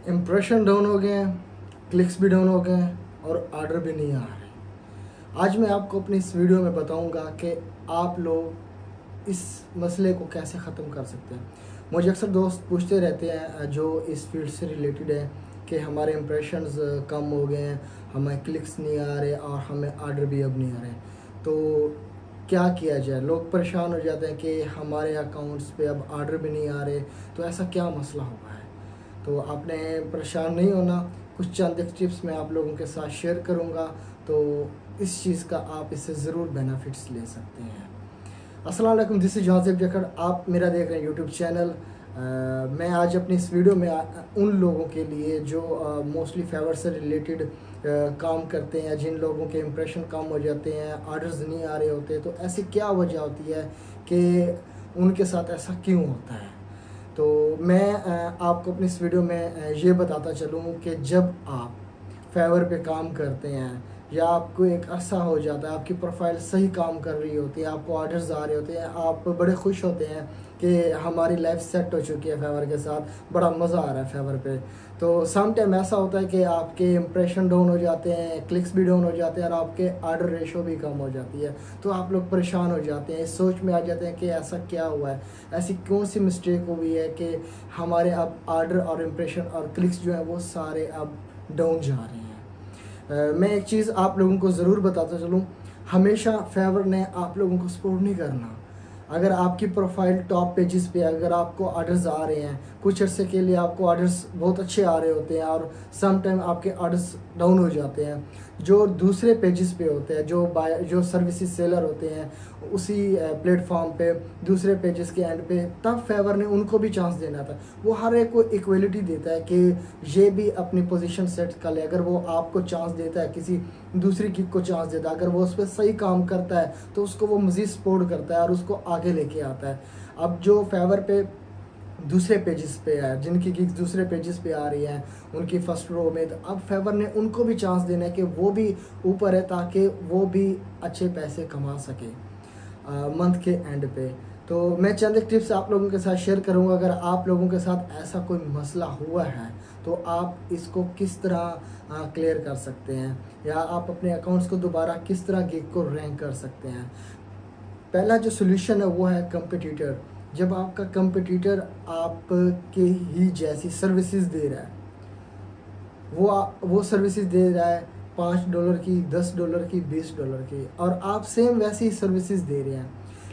Impression down हो गए हैं, क्लिक्स भी डाउन हो गए हैं और ऑर्डर भी नहीं आ रहे। आज मैं आपको अपनी इस वीडियो में बताऊंगा कि आप लोग इस मसले को कैसे ख़त्म कर सकते हैं। मुझे अक्सर दोस्त पूछते रहते हैं जो इस फील्ड से रिलेटेड है कि हमारे इम्प्रेशंस कम हो गए हैं, हमें क्लिक्स नहीं आ रहे और हमें ऑर्डर भी अब नहीं आ रहे। तो क्या किया जाए? लोग परेशान हो जाते हैं कि हमारे अकाउंट्स पे अब ऑर्डर भी नहीं आ रहे, तो ऐसा क्या मसला हुआ है? तो आपने परेशान नहीं होना, कुछ चंद एक टिप्स मैं आप लोगों के साथ शेयर करूंगा, तो इस चीज़ का आप इससे ज़रूर बेनिफिट्स ले सकते हैं। अस्सलाम वालेकुम, दिस इज़ जॉसेफ जखड़। आप मेरा देख रहे हैं यूट्यूब चैनल। मैं आज अपनी इस वीडियो में उन लोगों के लिए जो मोस्टली फेवर से रिलेटेड काम करते हैं, जिन लोगों के इंप्रेशन कम हो जाते हैं, ऑर्डर्स नहीं आ रहे होते, तो ऐसी क्या वजह होती है कि उनके साथ ऐसा क्यों होता है। तो मैं आपको अपनी इस वीडियो में ये बताता चलूँ कि जब आप फेवर पे काम करते हैं या आपको एक अरसा हो जाता है, आपकी प्रोफाइल सही काम कर रही होती है, आपको ऑर्डर्स आ रहे होते हैं, आप बड़े खुश होते हैं कि हमारी लाइफ सेट हो चुकी है फेवर के साथ, बड़ा मज़ा आ रहा है फेवर पे। तो सम टाइम ऐसा होता है कि आपके इंप्रेशन डाउन हो जाते हैं, क्लिक्स भी डाउन हो जाते हैं और आपके ऑर्डर रेशो भी कम हो जाती है। तो आप लोग परेशान हो जाते हैं, इस सोच में आ जाते हैं कि ऐसा क्या हुआ है, ऐसी कौन सी मिस्टेक हुई है कि हमारे अब ऑर्डर और इंप्रेशन और क्लिक्स जो है वो सारे अब डाउन जा रहे हैं। मैं एक चीज़ आप लोगों को ज़रूर बताता चलूँ, हमेशा फेवर ने आप लोगों को सपोर्ट नहीं करना। अगर आपकी प्रोफाइल टॉप पेजेस पे, अगर आपको ऑर्डर्स आ रहे हैं, कुछ अर्से के लिए आपको ऑर्डर्स बहुत अच्छे आ रहे होते हैं और सम टाइम आपके ऑर्डर्स डाउन हो जाते हैं, जो दूसरे पेजेस पे होते हैं, जो सर्विसेज सेलर होते हैं उसी प्लेटफॉर्म पे, दूसरे पेजेस के एंड पे, तब फेवर ने उनको भी चांस देना था। वो हर एक को इक्वलिटी देता है कि ये भी अपनी पोजीशन सेट कर ले। अगर वो आपको चांस देता है, किसी दूसरी किक को चांस देता है, अगर वो उस पर सही काम करता है तो उसको वो मज़ीद सपोर्ट करता है और उसको आगे लेके आता है। अब जो फेवर पे दूसरे पेजेस पे है, जिनकी गिग्स दूसरे पेजेस पे आ रही हैं उनकी फर्स्ट रो में, तो अब फेवर ने उनको भी चांस देना है कि वो भी ऊपर है, ताकि वो भी अच्छे पैसे कमा सके मंथ के एंड पे। तो मैं चंद एक टिप्स आप लोगों के साथ शेयर करूंगा। अगर आप लोगों के साथ ऐसा कोई मसला हुआ है तो आप इसको किस तरह क्लियर कर सकते हैं, या आप अपने अकाउंट्स को दोबारा किस तरह गिग को रैंक कर सकते हैं। पहला जो सोल्यूशन है वो है कंपटीटर। जब आपका कंपटीटर आपके ही जैसी सर्विसेज दे रहा है, वो सर्विसेज दे रहा है $5 की, $10 की, $20 की, और आप सेम वैसी ही सर्विसेज दे रहे हैं,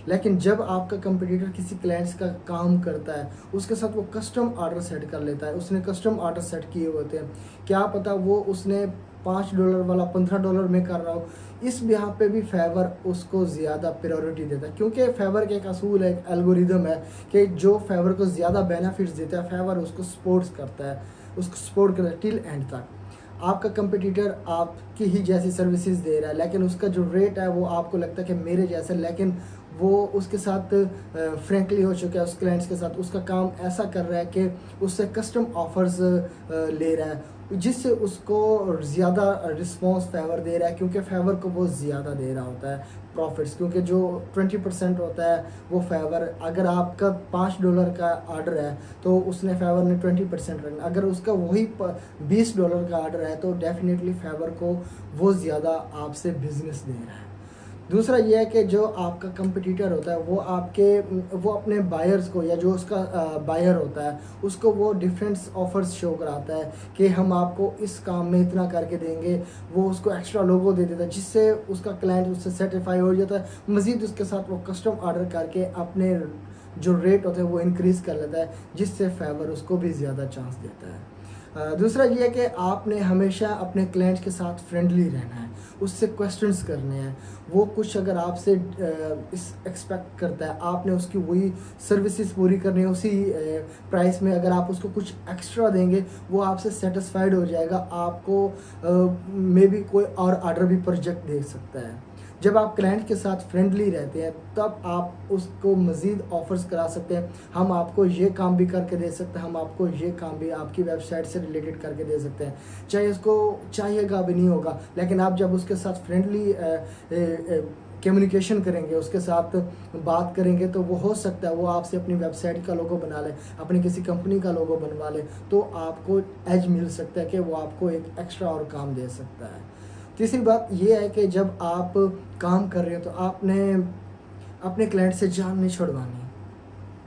लेकिन जब आपका कंपटीटर किसी क्लाइंट्स का काम करता है, उसके साथ वो कस्टम ऑर्डर सेट कर लेता है, उसने कस्टम ऑर्डर सेट किए होते हैं, क्या पता वो उसने $5 वाला $15 में कर रहा हो, इस बिहार पे भी फेवर उसको ज़्यादा प्रायोरिटी देता है। क्योंकि फेवर के एक असूल है, एक एल्गोरिदम है कि जो फेवर को ज़्यादा बेनिफिट्स देता है, फेवर उसको सपोर्ट्स करता है, उसको सपोर्ट करता है टिल एंड तक। आपका कंपटीटर आपकी ही जैसी सर्विसेज दे रहा है, लेकिन उसका जो रेट है वो आपको लगता है कि मेरे जैसा, लेकिन वो उसके साथ फ्रेंकली हो चुका है, उस क्लाइंट्स के साथ उसका काम ऐसा कर रहा है कि उससे कस्टम ऑफर्स ले रहा है, जिससे उसको ज़्यादा रिस्पॉन्स फेवर दे रहा है, क्योंकि फेवर को वो ज़्यादा दे रहा होता है प्रॉफिट्स। क्योंकि जो 20% होता है वो फेवर, अगर आपका $5 का ऑर्डर है तो उसने फेवर ने 20% रखना। अगर उसका वही $20 का ऑर्डर है तो डेफिनेटली फेवर को वो ज़्यादा आपसे बिजनेस दे रहा है। दूसरा ये है कि जो आपका कंपटीटर होता है वो अपने बायर्स को, या जो उसका बायर होता है उसको वो डिफरेंट ऑफर्स शो कराता है कि हम आपको इस काम में इतना करके देंगे, वो उसको एक्स्ट्रा लोगो दे देता है, जिससे उसका क्लाइंट उससे सेटिस्फाई हो जाता है। मज़ीद उसके साथ वो कस्टम ऑर्डर करके अपने जो रेट होते हैं वो इंक्रीज़ कर लेता है, जिससे फेवर उसको भी ज़्यादा चांस देता है। दूसरा ये है कि आपने हमेशा अपने क्लाइंट्स के साथ फ्रेंडली रहना है, उससे क्वेश्चंस करने हैं। वो कुछ अगर आपसे इस एक्सपेक्ट करता है, आपने उसकी वही सर्विसेज पूरी करनी है उसी प्राइस में। अगर आप उसको कुछ एक्स्ट्रा देंगे वो आपसे सेटिस्फाइड हो जाएगा, आपको मे बी कोई और ऑर्डर भी प्रोजेक्ट दे सकता है। जब आप क्लाइंट के साथ फ्रेंडली रहते हैं तब आप उसको मज़ीद ऑफर्स करा सकते हैं, हम आपको ये काम भी करके दे सकते हैं, हम आपको ये काम भी आपकी वेबसाइट से रिलेटेड करके दे सकते हैं। चाहे उसको चाहिएगा भी नहीं होगा, लेकिन आप जब उसके साथ फ्रेंडली कम्युनिकेशन करेंगे, उसके साथ बात करेंगे, तो वो हो सकता है वो आपसे अपनी वेबसाइट का लोगो बना ले, अपनी किसी कंपनी का लोगो बनवा ले, तो आपको एज मिल सकता है कि वो आपको एक एक्स्ट्रा और काम दे सकता है। तीसरी बात ये है कि जब आप काम कर रहे हो तो आपने अपने क्लाइंट से जान नहीं छुड़वानी।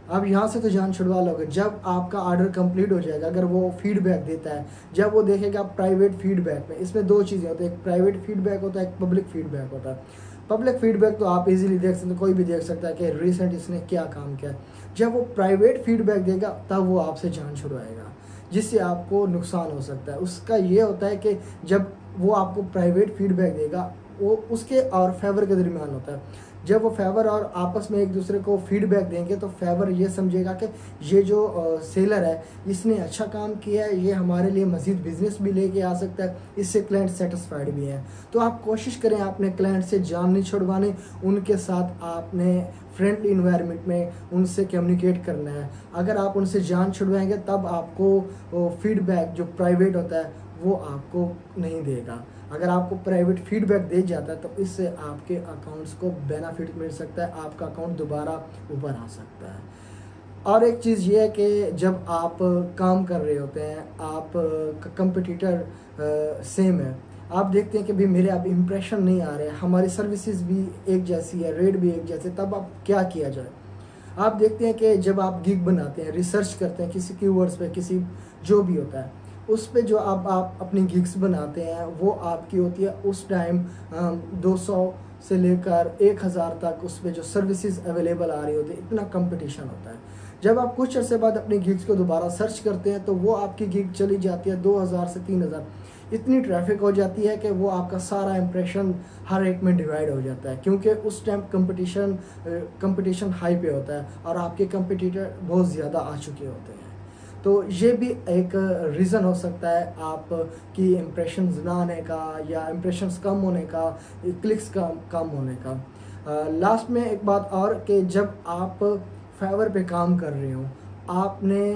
आप यहाँ से तो जान छुड़वा लोगे, जब आपका ऑर्डर कंप्लीट हो जाएगा, अगर वो फीडबैक देता है, जब वो देखेगा प्राइवेट फीडबैक में, इसमें दो चीज़ें होती हैं, एक प्राइवेट फीडबैक होता है, एक पब्लिक फीडबैक होता है। पब्लिक फीडबैक तो आप इजीली देख सकते हैं, कोई भी देख सकता है कि रिसेंट इसने क्या काम किया। जब वो प्राइवेट फीडबैक देगा तब वो आपसे जान छुड़वाएगा, जिससे आपको नुकसान हो सकता है। उसका ये होता है कि जब वो आपको प्राइवेट फीडबैक देगा, वो उसके और फेवर के दरमियान होता है। जब वो फेवर और आपस में एक दूसरे को फीडबैक देंगे तो फेवर ये समझेगा कि ये जो सेलर है इसने अच्छा काम किया है, ये हमारे लिए मज़ीद बिजनेस भी लेके आ सकता है, इससे क्लाइंट सेटिस्फाइड भी हैं। तो आप कोशिश करें अपने क्लाइंट से जान नहीं छुड़वाने, उनके साथ आपने फ्रेंडली इन्वायरमेंट में उनसे कम्युनिकेट करना है। अगर आप उनसे जान छुड़वाएंगे तब आपको फीडबैक जो प्राइवेट होता है वो आपको नहीं देगा। अगर आपको प्राइवेट फीडबैक दे जाता है तो इससे आपके अकाउंट्स को बेनिफिट मिल सकता है, आपका अकाउंट दोबारा ऊपर आ सकता है। और एक चीज़ ये है कि जब आप काम कर रहे होते हैं, आप कंपटीटर सेम है, आप देखते हैं कि भाई मेरे अब इम्प्रेशन नहीं आ रहे, हमारी सर्विसेज भी एक जैसी है, रेट भी एक जैसे, तब आप क्या किया जाए। आप देखते हैं कि जब आप गिग बनाते हैं, रिसर्च करते हैं किसी कीवर्ड्स पे, किसी जो भी होता है उस पे जो आप अपनी गिग्स बनाते हैं वो आपकी होती है उस टाइम 200 से लेकर 1000 तक उस पे जो सर्विसेज अवेलेबल आ रही होती है, इतना कंपटीशन होता है। जब आप कुछ अर्से बाद अपनी गिग्स को दोबारा सर्च करते हैं तो वो आपकी गिग चली जाती है 2000 से 3000, इतनी ट्रैफिक हो जाती है कि वो आपका सारा इंप्रेशन हर एक में डिवाइड हो जाता है, क्योंकि उस टाइम कंपटीशन हाई पे होता है और आपके कंपटीटर बहुत ज़्यादा आ चुके होते हैं। तो ये भी एक रीज़न हो सकता है आपकी इम्प्रेशंस ना आने का या इम्प्रेशंस कम होने का, क्लिक्स कम होने का। लास्ट में एक बात और कि जब आप फेवर पे काम कर रहे हो, आपने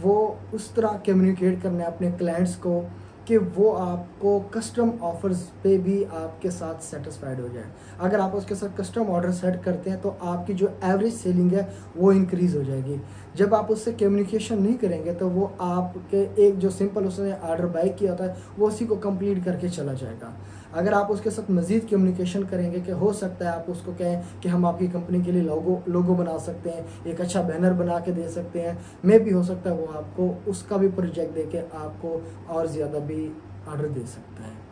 वो उस तरह कम्युनिकेट करना है अपने क्लाइंट्स को कि वो आपको कस्टम ऑफर्स पे भी आपके साथ सेटिस्फाइड हो जाए। अगर आप उसके साथ कस्टम ऑर्डर सेट करते हैं तो आपकी जो एवरेज सेलिंग है वो इंक्रीज़ हो जाएगी। जब आप उससे कम्युनिकेशन नहीं करेंगे तो वो आपके एक जो सिंपल उसने ऑर्डर बाय किया होता है वो उसी को कंप्लीट करके चला जाएगा। अगर आप उसके साथ मज़ीद कम्युनिकेशन करेंगे कि हो सकता है आप उसको कहें कि हम आपकी कंपनी के लिए लोगो बना सकते हैं, एक अच्छा बैनर बना के दे सकते हैं, मे भी हो सकता है वो आपको उसका भी प्रोजेक्ट दे के आपको और ज़्यादा भी ऑर्डर दे सकता है।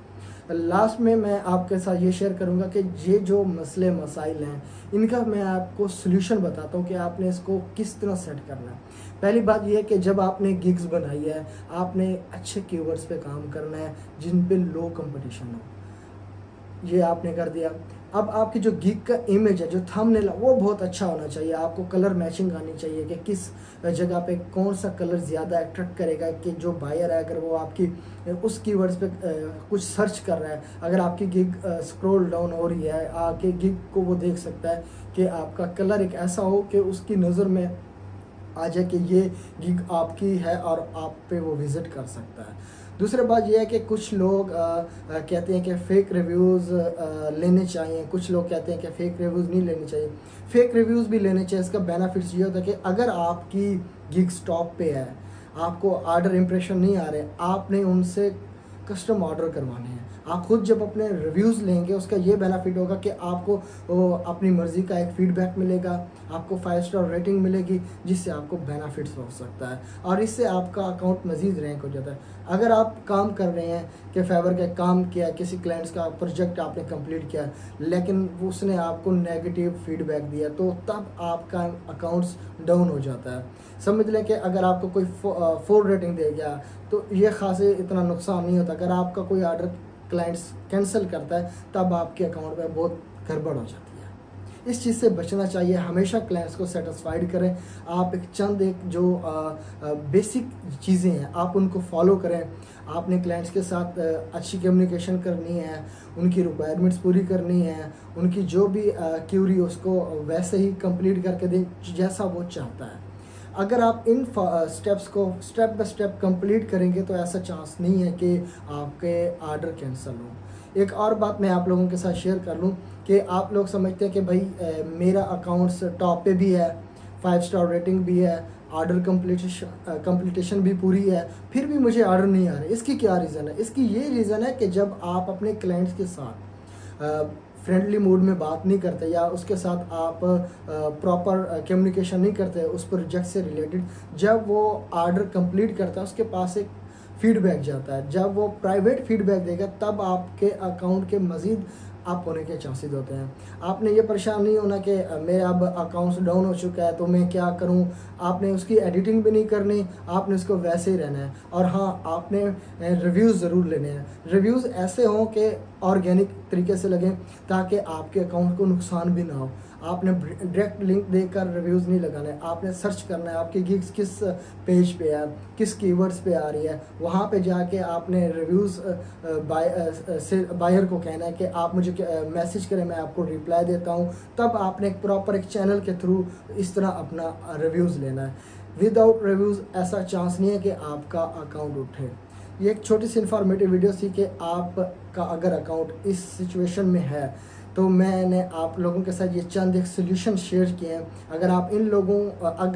लास्ट में मैं आपके साथ ये शेयर करूंगा कि ये जो मसले मसाइल हैं इनका मैं आपको सलूशन बताता हूँ कि आपने इसको किस तरह सेट करना है। पहली बात यह है कि जब आपने गिग्स बनाई है, आपने अच्छे कीवर्ड्स पे काम करना है जिन पे लो कंपटीशन हो, ये आपने कर दिया। अब आपकी जो गिग का इमेज है, जो थंबनेल है, वो बहुत अच्छा होना चाहिए। आपको कलर मैचिंग आनी चाहिए कि किस जगह पे कौन सा कलर ज़्यादा अट्रैक्ट करेगा, कि जो बायर है अगर वो आपकी उस कीवर्ड्स पे कुछ सर्च कर रहा है, अगर आपकी गिग स्क्रॉल डाउन हो रही है, आके गिग को वो देख सकता है कि आपका कलर एक ऐसा हो कि उसकी नज़र में आ जाए कि ये गिग आपकी है और आप पे वो विज़िट कर सकता है। दूसरी बात यह है कि कुछ लोग कहते हैं कि फ़ेक रिव्यूज़ लेने चाहिए, कुछ लोग कहते हैं कि फ़ेक रिव्यूज़ नहीं लेने चाहिए। फ़ेक रिव्यूज़ भी लेने चाहिए। इसका बेनिफिट्स ये होता है कि अगर आपकी गिग स्टॉप पे है, आपको ऑर्डर इंप्रेशन नहीं आ रहे, आपने उनसे कस्टम ऑर्डर करवाने हैं। आप खुद जब अपने रिव्यूज़ लेंगे उसका ये बेनिफिट होगा कि आपको अपनी मर्ज़ी का एक फ़ीडबैक मिलेगा, आपको 5 स्टार रेटिंग मिलेगी, जिससे आपको बेनिफिट्स हो सकता है और इससे आपका अकाउंट मज़ीद रैंक हो जाता है। अगर आप काम कर रहे हैं कि फेवर का काम किया, किसी क्लाइंट्स का प्रोजेक्ट आपने कंप्लीट किया, लेकिन उसने आपको नेगेटिव फीडबैक दिया, तो तब आपका अकाउंट्स डाउन हो जाता है। समझ लें कि अगर आपको कोई 4 रेटिंग दे गया तो ये खासे इतना नुकसान नहीं होता। अगर आपका कोई ऑर्डर क्लाइंट्स कैंसिल करता है तब आपके अकाउंट में बहुत गड़बड़ हो जाती है। इस चीज़ से बचना चाहिए। हमेशा क्लाइंट्स को सेटिस्फाइड करें। आप एक जो बेसिक चीज़ें हैं आप उनको फॉलो करें। आपने क्लाइंट्स के साथ अच्छी कम्युनिकेशन करनी है, उनकी रिक्वायरमेंट्स पूरी करनी है, उनकी जो भी क्यूरी उसको वैसे ही कंप्लीट करके दें जैसा वो चाहता है। अगर आप इन स्टेप्स को स्टेप बाय स्टेप कंप्लीट करेंगे तो ऐसा चांस नहीं है कि आपके ऑर्डर कैंसिल हो। एक और बात मैं आप लोगों के साथ शेयर कर लूँ कि आप लोग समझते हैं कि भाई मेरा अकाउंट्स टॉप पे भी है, 5 स्टार रेटिंग भी है, ऑर्डर कंप्लीटेशन भी पूरी है, फिर भी मुझे ऑर्डर नहीं आ रहे। इसकी क्या रीज़न है? इसकी ये रीज़न है कि जब आप अपने क्लाइंट्स के साथ फ्रेंडली मूड में बात नहीं करते या उसके साथ आप प्रॉपर कम्युनिकेशन नहीं करते उस प्रोजेक्ट से रिलेटेड, जब वो ऑर्डर कंप्लीट करता है उसके पास एक फीडबैक जाता है। जब वो प्राइवेट फीडबैक देगा तब आपके अकाउंट के मज़ीद अप होने के चांसेस होते हैं। आपने ये परेशान नहीं होना कि मेरा अब अकाउंट्स डाउन हो चुका है तो मैं क्या करूं। आपने उसकी एडिटिंग भी नहीं करनी, आपने उसको वैसे ही रहना है। और हाँ, आपने रिव्यूज़ ज़रूर लेने हैं। रिव्यूज़ ऐसे हों कि ऑर्गेनिक तरीके से लगें ताकि आपके अकाउंट को नुकसान भी ना हो। आपने डायरेक्ट लिंक देकर रिव्यूज़ नहीं लगाने, आपने सर्च करना है आपकी गिग्स किस पेज पे है, किस कीवर्ड्स पे आ रही है, वहाँ पे जाके आपने रिव्यूज़ बायर को कहना है कि आप मुझे मैसेज करें, मैं आपको रिप्लाई देता हूँ। तब आपने एक प्रॉपर एक चैनल के थ्रू इस तरह अपना रिव्यूज़ लेना है। विदाउट रिव्यूज़ ऐसा चांस नहीं है कि आपका अकाउंट उठे। ये एक छोटी सी इन्फॉर्मेटिव वीडियो थी कि आपका अगर अकाउंट इस सिचुएशन में है तो मैंने आप लोगों के साथ ये चंद एक सोल्यूशन शेयर किए हैं। अगर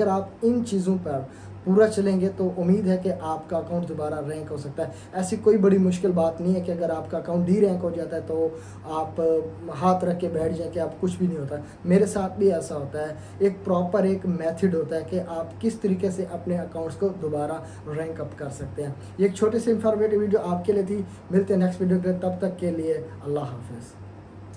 आप इन चीज़ों पर पूरा चलेंगे तो उम्मीद है कि आपका अकाउंट दोबारा रैंक हो सकता है। ऐसी कोई बड़ी मुश्किल बात नहीं है कि अगर आपका अकाउंट डी रैंक हो जाता है तो आप हाथ रख के बैठ जाएं कि आप कुछ भी नहीं होता। मेरे साथ भी ऐसा होता है। एक प्रॉपर एक मेथड होता है कि आप किस तरीके से अपने अकाउंट्स को दोबारा रैंक अप कर सकते हैं। ये एक छोटी सी इंफॉर्मेटिव वीडियो आपके लिए थी। मिलते हैं नेक्स्ट वीडियो के, तब तक के लिए अल्लाह हाफिज़।